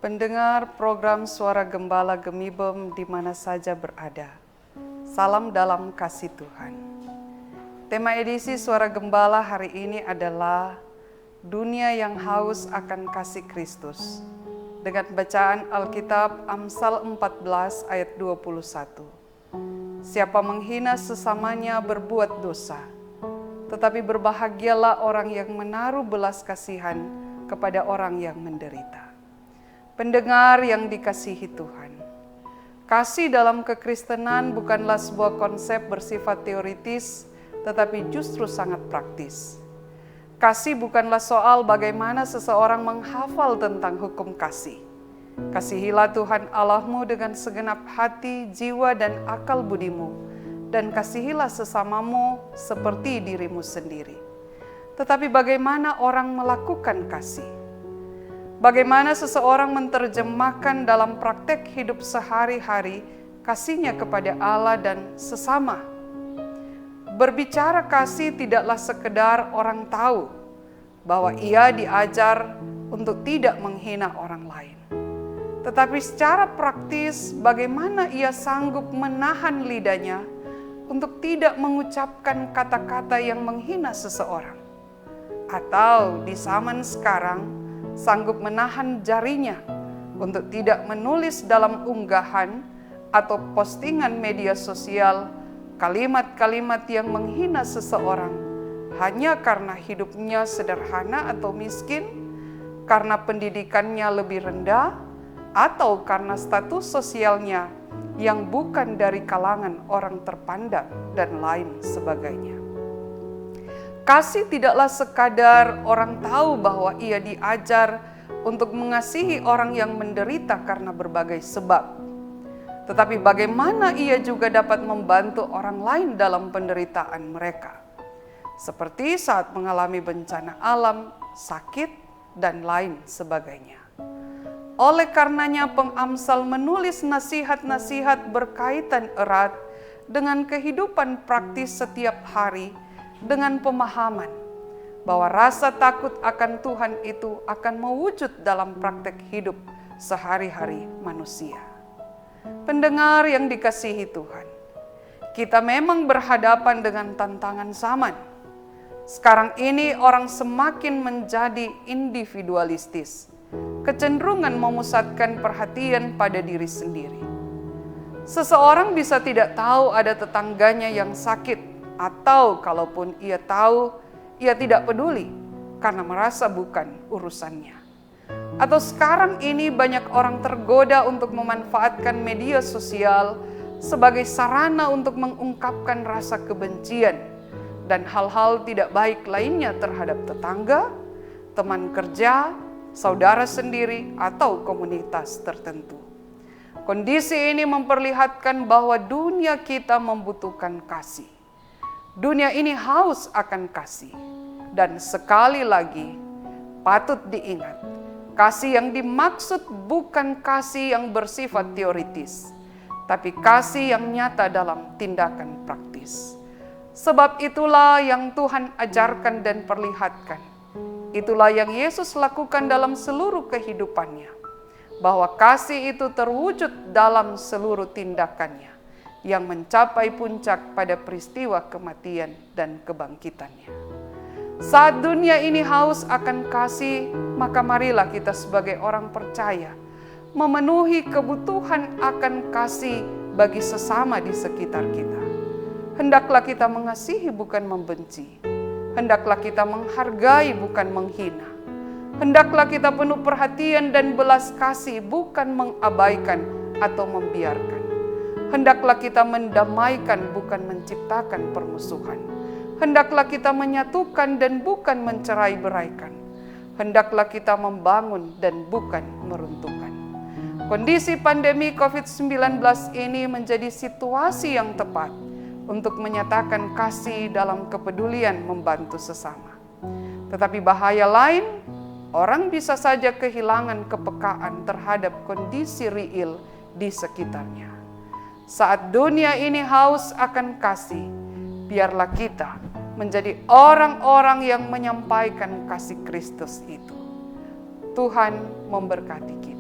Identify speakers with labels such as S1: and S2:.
S1: pendengar program Suara Gembala Gemibem di mana saja berada. Salam dalam kasih Tuhan. Tema edisi Suara Gembala hari ini adalah Dunia yang haus akan kasih Kristus. Dengan bacaan Alkitab Amsal 14 ayat 21. Siapa menghina sesamanya berbuat dosa, tetapi berbahagialah orang yang menaruh belas kasihan kepada orang yang menderita. Pendengar yang dikasihi Tuhan, kasih dalam kekristenan bukanlah sebuah konsep bersifat teoritis, tetapi justru sangat praktis. Kasih bukanlah soal bagaimana seseorang menghafal tentang hukum kasih. Kasihilah Tuhan Allahmu dengan segenap hati, jiwa, dan akal budimu, dan kasihilah sesamamu seperti dirimu sendiri. Tetapi bagaimana orang melakukan kasih? Bagaimana seseorang menerjemahkan dalam praktek hidup sehari-hari kasihnya kepada Allah dan sesama? Berbicara kasih tidaklah sekedar orang tahu bahwa ia diajar untuk tidak menghina orang lain. Tetapi secara praktis bagaimana ia sanggup menahan lidahnya untuk tidak mengucapkan kata-kata yang menghina seseorang. Atau di zaman sekarang, sanggup menahan jarinya untuk tidak menulis dalam unggahan atau postingan media sosial kalimat-kalimat yang menghina seseorang hanya karena hidupnya sederhana atau miskin, karena pendidikannya lebih rendah, atau karena status sosialnya yang bukan dari kalangan orang terpandang dan lain sebagainya. Kasih tidaklah sekadar orang tahu bahwa ia diajar untuk mengasihi orang yang menderita karena berbagai sebab. Tetapi bagaimana ia juga dapat membantu orang lain dalam penderitaan mereka. Seperti saat mengalami bencana alam, sakit, dan lain sebagainya. Oleh karenanya pengamsal menulis nasihat-nasihat berkaitan erat dengan kehidupan praktis setiap hari, dengan pemahaman bahwa rasa takut akan Tuhan itu akan mewujud dalam praktek hidup sehari-hari manusia. Pendengar yang dikasihi Tuhan, kita memang berhadapan dengan tantangan zaman. Sekarang ini orang semakin menjadi individualistis, kecenderungan memusatkan perhatian pada diri sendiri. Seseorang bisa tidak tahu ada tetangganya yang sakit, atau kalaupun ia tahu, ia tidak peduli karena merasa bukan urusannya. Atau sekarang ini banyak orang tergoda untuk memanfaatkan media sosial sebagai sarana untuk mengungkapkan rasa kebencian dan hal-hal tidak baik lainnya terhadap tetangga, teman kerja, saudara sendiri, atau komunitas tertentu. Kondisi ini memperlihatkan bahwa dunia kita membutuhkan kasih. Dunia ini haus akan kasih. Dan sekali lagi, patut diingat, kasih yang dimaksud bukan kasih yang bersifat teoritis, tapi kasih yang nyata dalam tindakan praktis. Sebab itulah yang Tuhan ajarkan dan perlihatkan. Itulah yang Yesus lakukan dalam seluruh kehidupannya. Bahwa kasih itu terwujud dalam seluruh tindakannya, yang mencapai puncak pada peristiwa kematian dan kebangkitannya. Saat dunia ini haus akan kasih, maka marilah kita sebagai orang percaya memenuhi kebutuhan akan kasih bagi sesama di sekitar kita. Hendaklah kita mengasihi bukan membenci. Hendaklah kita menghargai bukan menghina. Hendaklah kita penuh perhatian dan belas kasih bukan mengabaikan atau membiarkan. Hendaklah kita mendamaikan bukan menciptakan permusuhan. Hendaklah kita menyatukan dan bukan mencerai-beraikan. Hendaklah kita membangun dan bukan meruntuhkan. Kondisi pandemi COVID-19 ini menjadi situasi yang tepat untuk menyatakan kasih dalam kepedulian membantu sesama. Tetapi bahaya lain, orang bisa saja kehilangan kepekaan terhadap kondisi real di sekitarnya. Saat dunia ini haus akan kasih, biarlah kita menjadi orang-orang yang menyampaikan kasih Kristus itu. Tuhan memberkati kita.